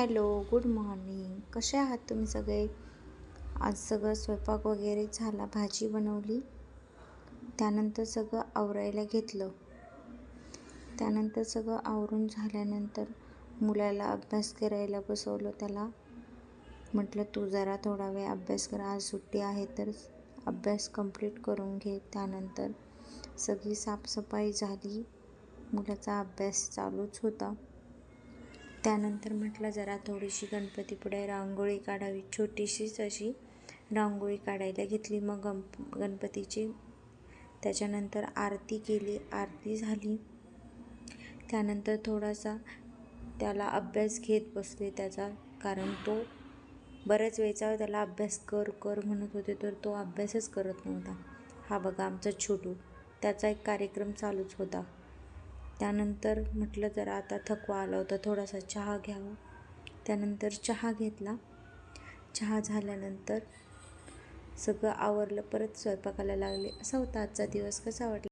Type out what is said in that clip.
Hello, good morning. कसे आहात तुम्ही सगळे? आज सगळं स्वयंपाक वगैरे झाला, भाजी बनवली. त्यानंतर सगळं आवरायला घेतलं. त्यानंतर सगळं आवरून झाल्यानंतर मुलाला अभ्यास करायला बसवलं. त्याला म्हटलं तू जरा थोडा वेळ अभ्यास कर, आज सुट्टी आहे तर अभ्यास कंप्लीट करून घे. त्यानंतर सगळी साफसफाई झाली. मुलाचा अभ्यास चालूच होता. त्यानंतर म्हटलं जरा थोडीशी गणपतीपुढे रांगोळी काढावी, छोटीशीच अशी रांगोळी काढायला घेतली. मग गणपतीची त्याच्यानंतर आरती केली, आरती झाली. त्यानंतर थोडासा त्याला अभ्यास घेत बसले त्याचा, कारण तो बऱ्याच वेळचा त्याला अभ्यास कर कर म्हणत होते तर तो अभ्यासच करत नव्हता. हा बघा आमचा छोटू, त्याचा एक कार्यक्रम चालूच होता. त्यानंतर म्हटलं जरा आता थकवा आला होता, थोडासा चहा घ्यावा. त्यानंतर चहा घेतला. चहा झाल्यानंतर सगळं आवरलं, परत स्वयंपाकाला लागले. असा होता आजचा दिवस. कसा वाटला?